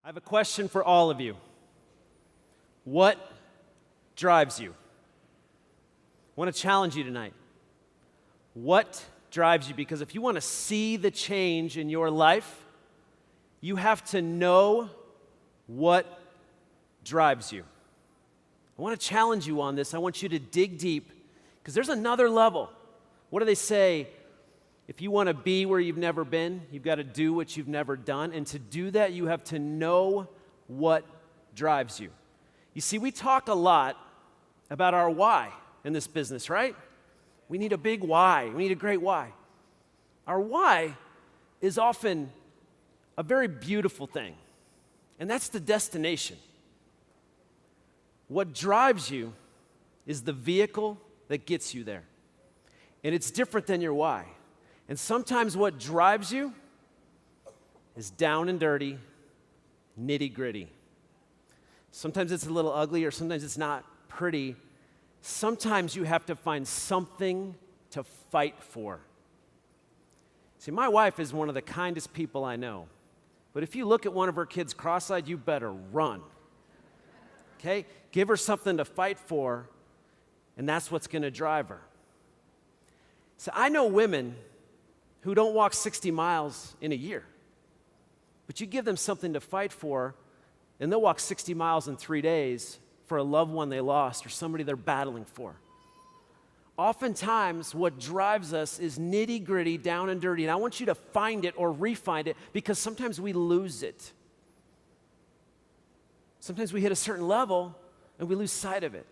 I have a question for all of you. What drives you? I want to challenge you tonight. What drives you? Because if you want to see the change in your life, you have to know what drives you. I want to challenge you on this. I want you to dig deep because there's another level. What do they say? If you want to be where you've never been, you've got to do what you've never done. And to do that, you have to know what drives you. You see, we talk a lot about our why in this business, right? We need a big why. We need a great why. Our why is often a very beautiful thing, and that's the destination. What drives you is the vehicle that gets you there, and it's different than your why. And sometimes what drives you is down and dirty, nitty-gritty. Sometimes it's a little ugly, or sometimes it's not pretty. Sometimes you have to find something to fight for. See, my wife is one of the kindest people I know. But if you look at one of her kids cross-eyed, you better run. Okay? Give her something to fight for, and that's what's going to drive her. So I know women who don't walk 60 miles in a year. But you give them something to fight for, and they'll walk 60 miles in 3 days for a loved one they lost or somebody they're battling for. Oftentimes, what drives us is nitty-gritty, down and dirty, and I want you to find it or re-find it because sometimes we lose it. Sometimes we hit a certain level and we lose sight of it.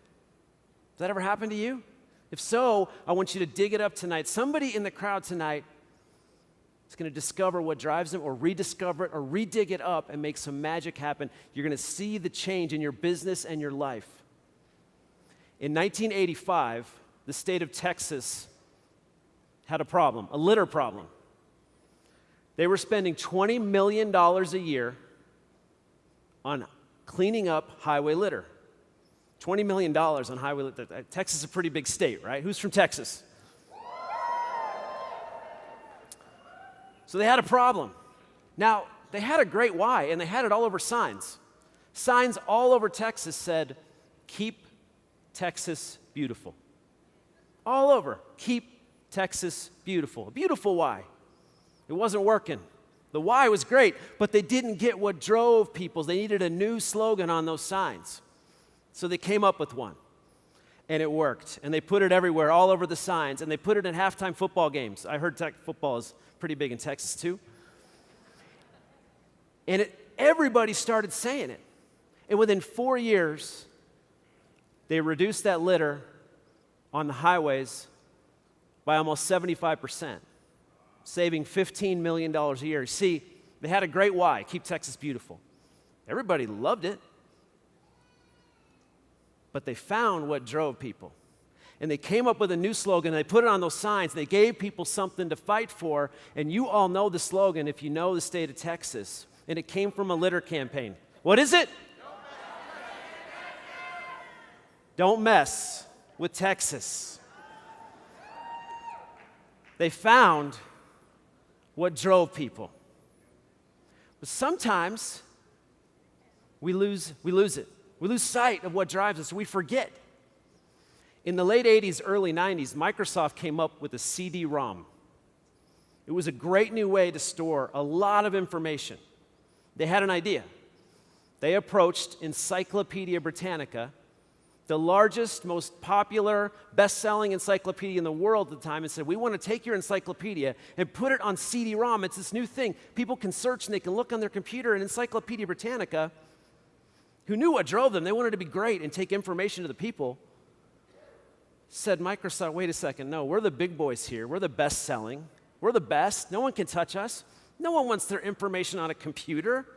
Does that ever happen to you? If so, I want you to dig it up tonight. Somebody in the crowd tonight is going to discover what drives them or rediscover it or redig it up and make some magic happen. You're going to see the change in your business and your life. In 1985, the state of Texas had a problem, a litter problem. They were spending $20 million a year on cleaning up highway litter. $20 million on highway litter. Texas is a pretty big state, right? Who's from Texas? So they had a problem. Now, they had a great why, and they had it all over signs. Signs all over Texas said, "Keep Texas beautiful." All over, "Keep Texas beautiful." A beautiful why. It wasn't working. The why was great, but they didn't get what drove people. They needed a new slogan on those signs. So they came up with one, and it worked. And they put it everywhere, all over the signs, and they put it in halftime football games. I heard football is pretty big in Texas too. And everybody started saying it. And within 4 years, they reduced that litter on the highways by almost 75%, saving $15 million a year. See, they had a great why, keep Texas beautiful. Everybody loved it. But they found what drove people. And they came up with a new slogan. They put it on those signs. They gave people something to fight for. And you all know the slogan if you know the state of Texas. And it came from a litter campaign. What is it? Don't mess with Texas. They found what drove people. But sometimes we lose it. We lose sight of what drives us. We forget. In the late 80s, early 90s, Microsoft came up with a CD-ROM. It was a great new way to store a lot of information. They had an idea. They approached Encyclopedia Britannica, the largest, most popular, best-selling encyclopedia in the world at the time, and said, "We want to take your encyclopedia and put it on CD-ROM. It's this new thing. People can search and they can look on their computer." And Encyclopedia Britannica, who knew what drove them, they wanted to be great and take information to the people, said, "Microsoft, wait a second. No, we're the big boys here. We're the best-selling. We're the best. No one can touch us. No one wants their information on a computer.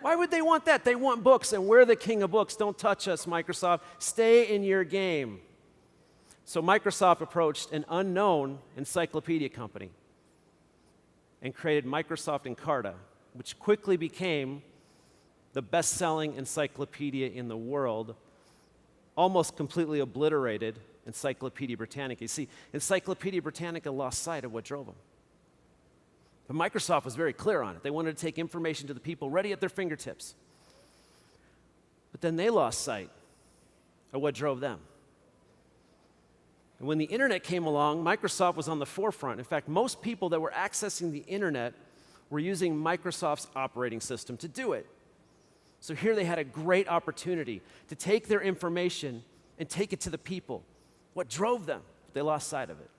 Why would they want that? They want books, and we're the king of books. Don't touch us, Microsoft. Stay in your game." So Microsoft approached an unknown encyclopedia company and created Microsoft Encarta, which quickly became the best-selling encyclopedia in the world, almost completely obliterated Encyclopedia Britannica. You see, Encyclopedia Britannica lost sight of what drove them. But Microsoft was very clear on it. They wanted to take information to the people ready at their fingertips. But then they lost sight of what drove them. And when the internet came along, Microsoft was on the forefront. In fact, most people that were accessing the internet were using Microsoft's operating system to do it. So here they had a great opportunity to take their information and take it to the people. What drove them? They lost sight of it.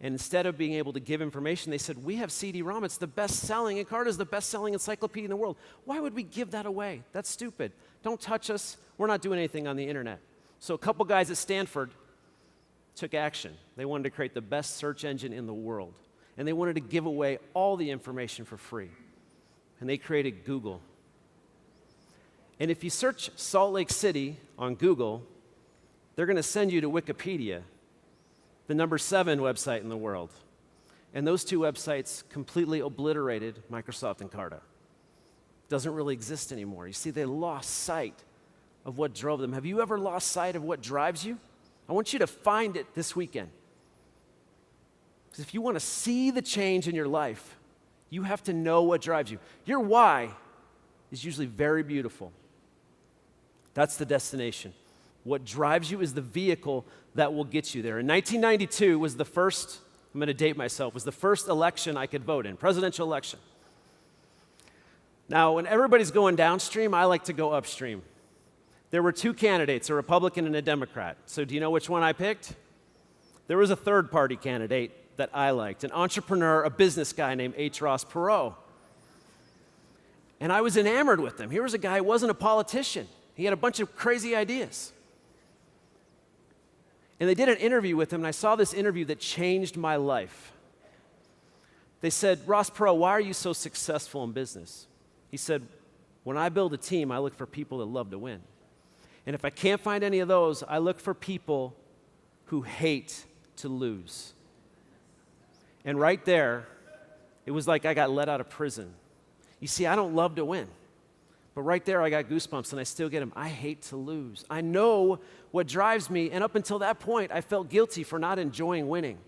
And instead of being able to give information, they said, we have CD-ROM, it's the best-selling, and Encarta is the best-selling encyclopedia in the world. Why would we give that away? That's stupid. Don't touch us. We're not doing anything on the internet. So a couple guys at Stanford took action. They wanted to create the best search engine in the world. And they wanted to give away all the information for free. And they created Google. And if you search Salt Lake City on Google, they're going to send you to Wikipedia, the number 7 website in the world. And those two websites completely obliterated Microsoft Encarta. It doesn't really exist anymore. You see, they lost sight of what drove them. Have you ever lost sight of what drives you? I want you to find it this weekend. Because if you want to see the change in your life, you have to know what drives you. Your why is usually very beautiful. That's the destination. What drives you is the vehicle that will get you there. In 1992 was the first, I'm going to date myself, was the first election I could vote in, presidential election. Now, when everybody's going downstream, I like to go upstream. There were two candidates, a Republican and a Democrat. So do you know which one I picked? There was a third-party candidate that I liked, an entrepreneur, a business guy named H. Ross Perot. And I was enamored with him. Here was a guy who wasn't a politician. He had a bunch of crazy ideas. And they did an interview with him, and I saw this interview that changed my life. They said, Ross Perot, why are you so successful in business? He said, when I build a team, I look for people that love to win. And if I can't find any of those, I look for people who hate to lose. And right there, it was like I got let out of prison. You see, I don't love to win. But right there, I got goosebumps, and I still get them. I hate to lose. I know what drives me, and up until that point, I felt guilty for not enjoying winning.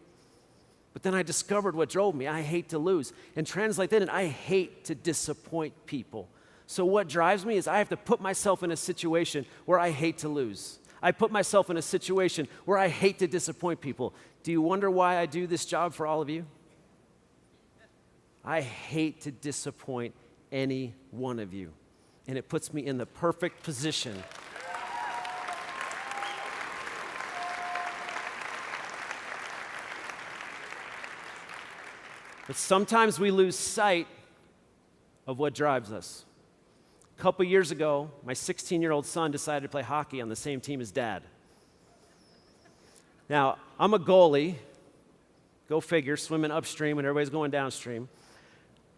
But then I discovered what drove me. I hate to lose. And translate that, and I hate to disappoint people. So what drives me is I have to put myself in a situation where I hate to lose. I put myself in a situation where I hate to disappoint people. Do you wonder why I do this job for all of you? I hate to disappoint any one of you. And it puts me in the perfect position. But sometimes we lose sight of what drives us. A couple years ago, my 16-year-old son decided to play hockey on the same team as Dad. Now, I'm a goalie, go figure, swimming upstream when everybody's going downstream,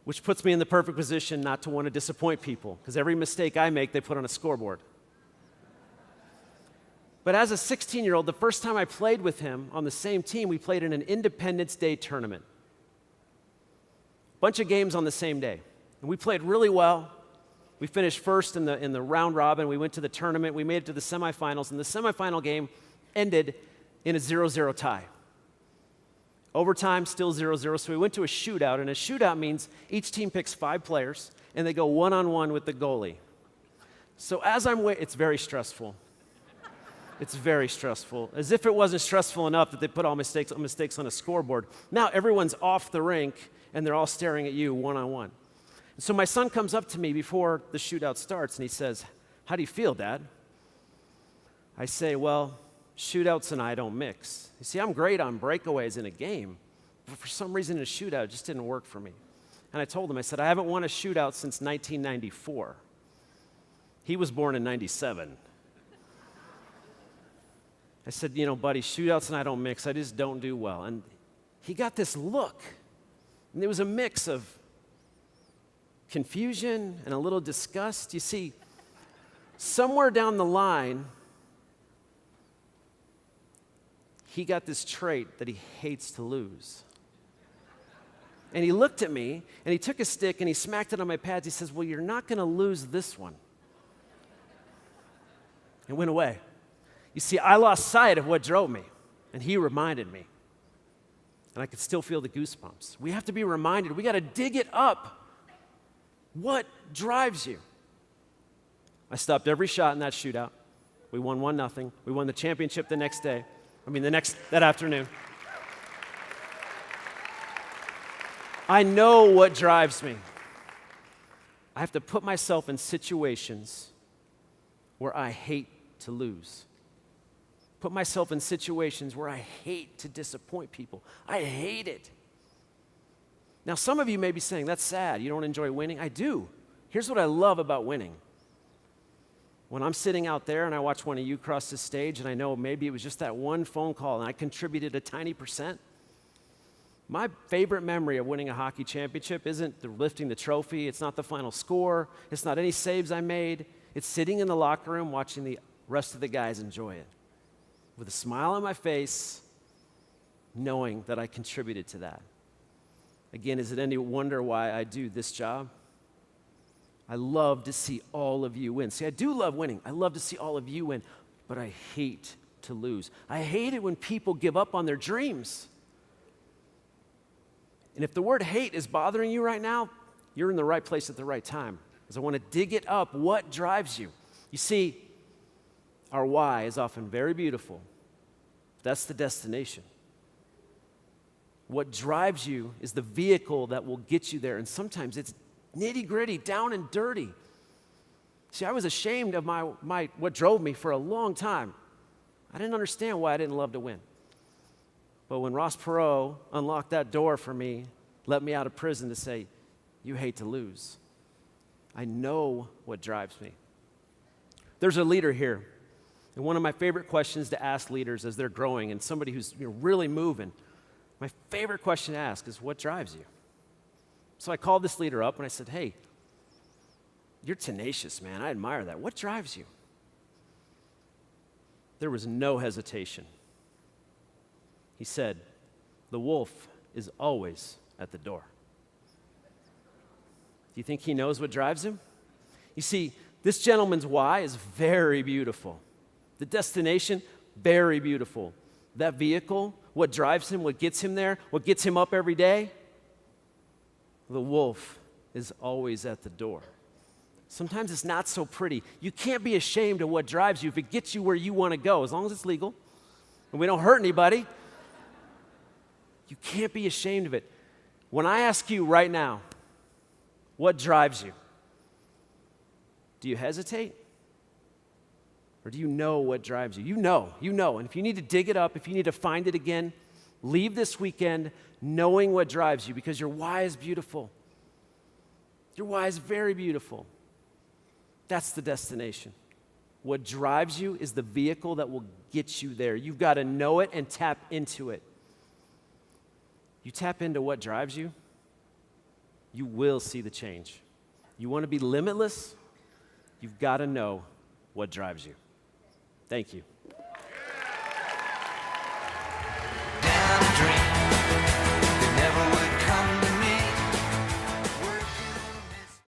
which puts me in the perfect position not to want to disappoint people, because every mistake I make, they put on a scoreboard. But as a 16-year-old, the first time I played with him on the same team, we played in an Independence Day tournament. Bunch of games on the same day. And we played really well. We finished first in the round robin. We went to the tournament. We made it to the semifinals. And the semifinal game ended in a 0-0 tie. Overtime, still 0-0. So we went to a shootout. And a shootout means each team picks 5 players, and they go one-on-one with the goalie. So as I'm waiting, it's very stressful. It's very stressful. As if it wasn't stressful enough that they put all mistakes on a scoreboard. Now everyone's off the rink, and they're all staring at you one-on-one. So my son comes up to me before the shootout starts, and he says, "How do you feel, Dad?" I say, "Well, shootouts and I don't mix. You see, I'm great on breakaways in a game, but for some reason in a shootout, it just didn't work for me." And I told him, I said, "I haven't won a shootout since 1994. He was born in 97. I said, "Buddy, shootouts and I don't mix. I just don't do well." And he got this look, and there was a mix of confusion and a little disgust. You see, somewhere down the line, he got this trait that he hates to lose. And he looked at me, and he took a stick, and he smacked it on my pads. He says, "Well, you're not going to lose this one." It went away. You see, I lost sight of what drove me, and he reminded me. And I could still feel the goosebumps. We have to be reminded. We got to dig it up. What drives you? I stopped every shot in that shootout. We won 1-0. We won the championship that afternoon. I know what drives me. I have to put myself in situations where I hate to lose. Put myself in situations where I hate to disappoint people. I hate it. Now, some of you may be saying, that's sad. You don't enjoy winning? I do. Here's what I love about winning. When I'm sitting out there and I watch one of you cross the stage and I know maybe it was just that one phone call and I contributed a tiny percent, my favorite memory of winning a hockey championship isn't lifting the trophy, it's not the final score, it's not any saves I made, it's sitting in the locker room watching the rest of the guys enjoy it. With a smile on my face, knowing that I contributed to that. Again, is it any wonder why I do this job? I love to see all of you win. See, I do love winning. I love to see all of you win, but I hate to lose. I hate it when people give up on their dreams. And if the word hate is bothering you right now, you're in the right place at the right time, because I want to dig it up. What drives you? You see, our why is often very beautiful. That's the destination. What drives you is the vehicle that will get you there, and sometimes it's nitty-gritty, down and dirty. See, I was ashamed of what drove me for a long time. I didn't understand why I didn't love to win. But when Ross Perot unlocked that door for me, let me out of prison to say, you hate to lose. I know what drives me. There's a leader here, and one of my favorite questions to ask leaders as they're growing and somebody who's really moving, my favorite question to ask is, what drives you? So I called this leader up and I said, hey, you're tenacious, man. I admire that. What drives you? There was no hesitation. He said, the wolf is always at the door. Do you think he knows what drives him? You see, this gentleman's why is very beautiful. The destination, very beautiful. That vehicle, what drives him, what gets him there, what gets him up every day, the wolf is always at the door. Sometimes it's not so pretty. You can't be ashamed of what drives you if it gets you where you want to go, as long as it's legal and we don't hurt anybody. You can't be ashamed of it. When I ask you right now, what drives you? Do you hesitate? Or do you know what drives you? You know. And if you need to dig it up, if you need to find it again, leave this weekend knowing what drives you, because your why is beautiful. Your why is very beautiful. That's the destination. What drives you is the vehicle that will get you there. You've got to know it and tap into it. You tap into what drives you, you will see the change. You want to be limitless? You've got to know what drives you. Thank you.